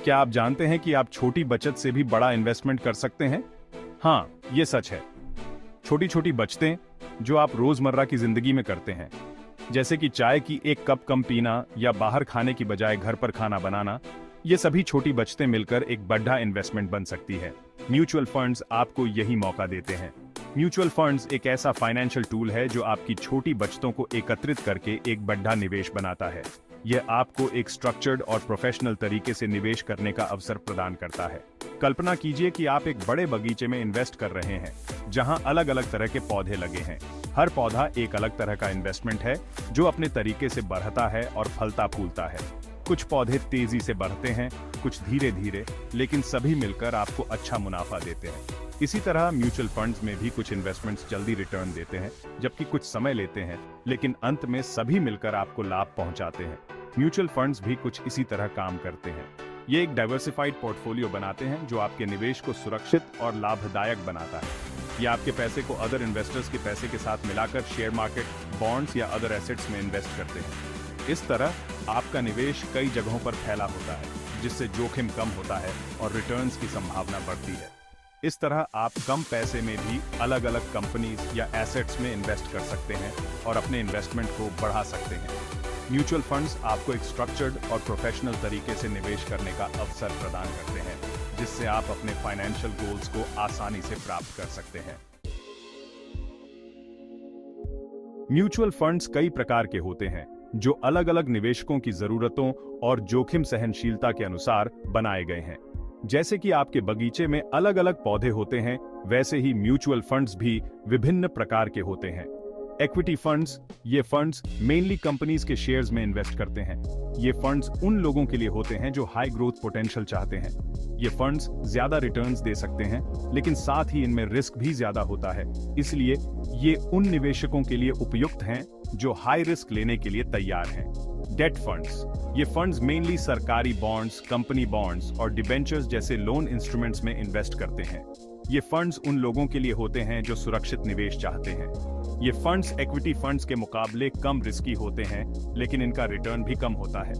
क्या आप जानते हैं कि आप छोटी बचत से भी बड़ा इन्वेस्टमेंट कर सकते हैं? हाँ, ये सच है। छोटी छोटी बचतें जो आप रोजमर्रा की जिंदगी में करते हैं, जैसे कि चाय की एक कप कम पीना या बाहर खाने की बजाय घर पर खाना बनाना, ये सभी छोटी बचतें मिलकर एक बड़ा इन्वेस्टमेंट बन सकती है। म्यूचुअल फंड्स आपको यही मौका देते हैं। म्यूचुअल फंड्स एक ऐसा फाइनेंशियल टूल है जो आपकी छोटी बचतों को एकत्रित करके एक बड़ा निवेश बनाता है। यह आपको एक स्ट्रक्चर्ड और प्रोफेशनल तरीके से निवेश करने का अवसर प्रदान करता है। कल्पना कीजिए कि आप एक बड़े बगीचे में इन्वेस्ट कर रहे हैं, जहां अलग अलग तरह के पौधे लगे हैं। हर पौधा एक अलग तरह का इन्वेस्टमेंट है जो अपने तरीके से बढ़ता है और फलता फूलता है। कुछ पौधे तेजी से बढ़ते हैं, कुछ धीरे धीरे, लेकिन सभी मिलकर आपको अच्छा मुनाफा देते हैं। इसी तरह म्यूचुअल फंड्स में भी कुछ इन्वेस्टमेंट्स जल्दी रिटर्न देते हैं, जबकि कुछ समय लेते हैं, लेकिन अंत में सभी मिलकर आपको लाभ पहुंचाते हैं। म्यूचुअल फंड्स भी कुछ इसी तरह काम करते हैं। ये एक डाइवर्सिफाइड पोर्टफोलियो बनाते हैं जो आपके निवेश को सुरक्षित और लाभदायक बनाता है। ये आपके पैसे को अदर इन्वेस्टर्स के पैसे के साथ मिलाकर शेयर मार्केट, बॉन्ड्स या अदर एसेट्स में इन्वेस्ट करते हैं। इस तरह आपका निवेश कई जगहों पर फैला होता है, जिससे जोखिम कम होता है और रिटर्न्स की संभावना बढ़ती है। इस तरह आप कम पैसे में भी अलग अलग कंपनीज या एसेट्स में इन्वेस्ट कर सकते हैं और अपने इन्वेस्टमेंट को बढ़ा सकते हैं। म्यूचुअल फंड्स आपको एक स्ट्रक्चर्ड और प्रोफेशनल तरीके से निवेश करने का अवसर प्रदान करते हैं, जिससे आप अपने फाइनेंशियल गोल्स को आसानी से प्राप्त कर सकते हैं। म्यूचुअल फंड्स कई प्रकार के होते हैं, जो अलग अलग निवेशकों की जरूरतों और जोखिम सहनशीलता के अनुसार बनाए गए हैं। जैसे कि आपके बगीचे में अलग अलग पौधे होते हैं, वैसे ही म्यूचुअल फंड्स भी विभिन्न प्रकार के होते हैं। इक्विटी फंड्स, ये फंड्स मेनली कंपनीज के शेयर्स में इन्वेस्ट करते हैं। ये फंड्स उन लोगों के लिए होते हैं जो हाई ग्रोथ पोटेंशियल चाहते हैं। ये फंड्स ज्यादा रिटर्न्स दे सकते हैं, लेकिन साथ ही इनमें रिस्क भी ज्यादा होता है। इसलिए ये उन निवेशकों के लिए उपयुक्त हैं जो हाई रिस्क लेने के लिए तैयार हैं। डेट फंड्स, ये फंड्स मेनली सरकारी बॉन्ड्स, कंपनी बॉन्ड्स और डिबेंचर्स जैसे लोन इंस्ट्रूमेंट्स में इन्वेस्ट करते हैं। ये फंड्स उन लोगों के लिए होते हैं जो सुरक्षित निवेश चाहते हैं। ये फंड्स इक्विटी फंड्स के मुकाबले कम रिस्की होते हैं, लेकिन इनका रिटर्न भी कम होता है।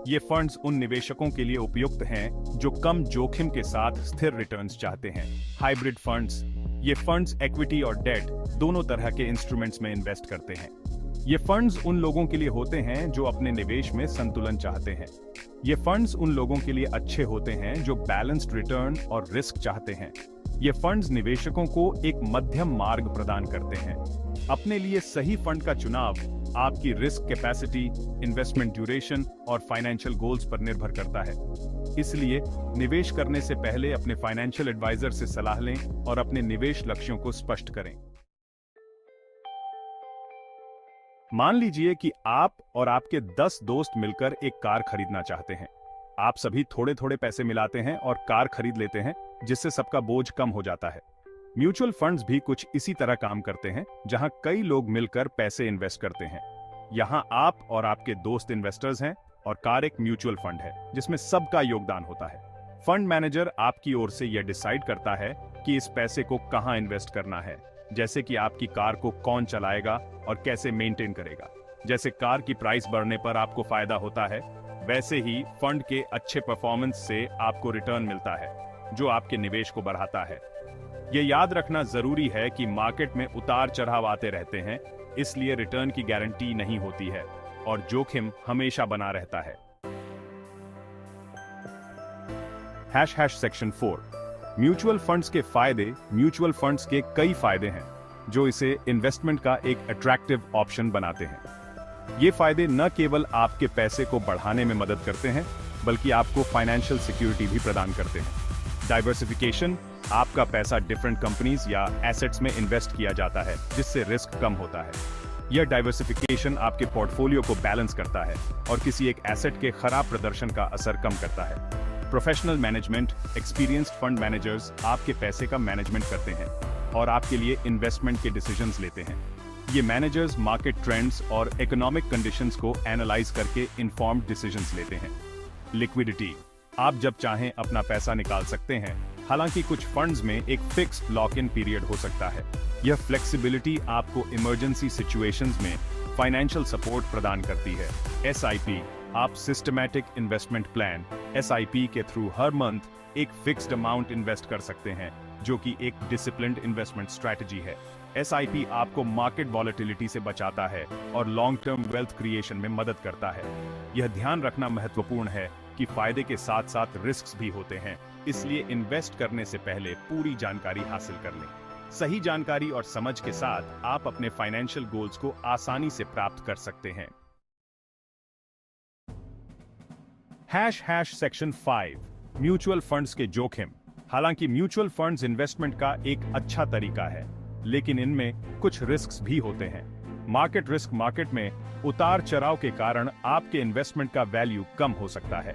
ये फंड्स उन निवेशकों के लिए उपयुक्त हैं जो कम जोखिम के साथ स्थिर रिटर्न्स चाहते हैं। हाइब्रिड फंड्स, ये फंड्स इक्विटी और डेट दोनों तरह के इंस्ट्रूमेंट्स में इन्वेस्ट करते हैं। ये फंड्स उन लोगों के लिए होते हैं जो अपने निवेश में संतुलन चाहते हैं। ये फंड्स उन लोगों के लिए अच्छे होते हैं जो बैलेंस्ड रिटर्न और रिस्क चाहते हैं। ये फंड्स निवेशकों को एक मध्यम मार्ग प्रदान करते हैं। अपने लिए सही फंड का चुनाव आपकी रिस्क कैपेसिटी, इन्वेस्टमेंट ड्यूरेशन और फाइनेंशियल गोल्स पर निर्भर करता है। इसलिए निवेश करने से पहले अपने फाइनेंशियल एडवाइजर से सलाह लें और अपने निवेश लक्ष्यों को स्पष्ट करें। मान लीजिए कि आप और आपके 10 दोस्त मिलकर एक कार खरीदना चाहते हैं। आप सभी थोड़े थोड़े पैसे मिलाते हैं और कार खरीद लेते हैं, जिससे सबका बोझ कम हो जाता है। म्यूचुअल फंड्स भी कुछ इसी तरह काम करते हैं, जहां कई लोग मिलकर पैसे इन्वेस्ट करते हैं। यहां आप और आपके दोस्त इन्वेस्टर्स हैं और कार एक म्यूचुअल फंड है जिसमें सबका योगदान होता है। फंड मैनेजर आपकी ओर से यह डिसाइड करता है कि इस पैसे को कहां इन्वेस्ट करना है, जैसे कि आपकी कार को कौन चलाएगा और कैसे मेंटेन करेगा। जैसे कार की प्राइस बढ़ने पर आपको फायदा होता है, वैसे ही फंड के अच्छे परफॉर्मेंस से आपको रिटर्न मिलता है, जो आपके निवेश को बढ़ाता है। यह याद रखना जरूरी है कि मार्केट में उतार चढ़ाव आते रहते हैं, इसलिए रिटर्न की गारंटी नहीं होती है और जोखिम हमेशा बना रहता है। सेक्शन 4, म्यूचुअल फंड्स के फायदे। म्यूचुअल फंड्स के कई फायदे हैं जो इसे इन्वेस्टमेंट का एक अट्रैक्टिव ऑप्शन बनाते हैं। ये फायदे न केवल आपके पैसे को बढ़ाने में मदद करते हैं, बल्कि आपको फाइनेंशियल सिक्योरिटी भी प्रदान करते हैं। डाइवर्सिफिकेशन, आपका पैसा डिफरेंट कंपनीज या एसेट्स में इन्वेस्ट किया जाता है, जिससे रिस्क कम होता है। यह डाइवर्सिफिकेशन आपके पोर्टफोलियो को बैलेंस करता है और किसी एक एसेट के खराब प्रदर्शन का असर कम करता है। Professional management, experienced fund managers आपके पैसे का मैनेजमेंट करते हैं और आपके लिए इन्वेस्टमेंट के डिसीजंस लेते हैं। ये मैनेजर्स मार्केट ट्रेंड्स और इकोनॉमिक कंडीशंस को एनालाइज करके इन्फॉर्म्ड डिसीजंस लेते हैं। लिक्विडिटी, आप जब चाहें अपना पैसा निकाल सकते हैं, हालांकि कुछ फंड्स में एक फिक्स्ड लॉक इन पीरियड हो सकता है। यह फ्लेक्सिबिलिटी आपको इमरजेंसी सिचुएशंस में फाइनेंशियल सपोर्ट प्रदान करती है। SIP, आप सिस्टमैटिक इन्वेस्टमेंट प्लान SIP के थ्रू हर मंथ एक फिक्स्ड अमाउंट इन्वेस्ट कर सकते हैं, जो कि एक डिसिप्लिन्ड इन्वेस्टमेंट स्ट्रैटेजी है। SIP आपको मार्केट वॉलेटिलिटी से बचाता है और लॉन्ग टर्म वेल्थ क्रिएशन में मदद करता है। यह ध्यान रखना महत्वपूर्ण है कि फायदे के साथ साथ रिस्क्स भी होते हैं, इसलिए इन्वेस्ट करने से पहले पूरी जानकारी हासिल कर लें। सही जानकारी और समझ के साथ आप अपने फाइनेंशियल गोल्स को आसानी से प्राप्त कर सकते हैं। सेक्शन 5 म्यूचुअल फंड्स के जोखिम। हालांकि म्यूचुअल फंड्स इन्वेस्टमेंट का एक अच्छा तरीका है, लेकिन इनमें कुछ रिस्क्स भी होते हैं। Market risk. मार्केट में उतार चढ़ाव के कारण आपके इन्वेस्टमेंट का वैल्यू कम हो सकता है।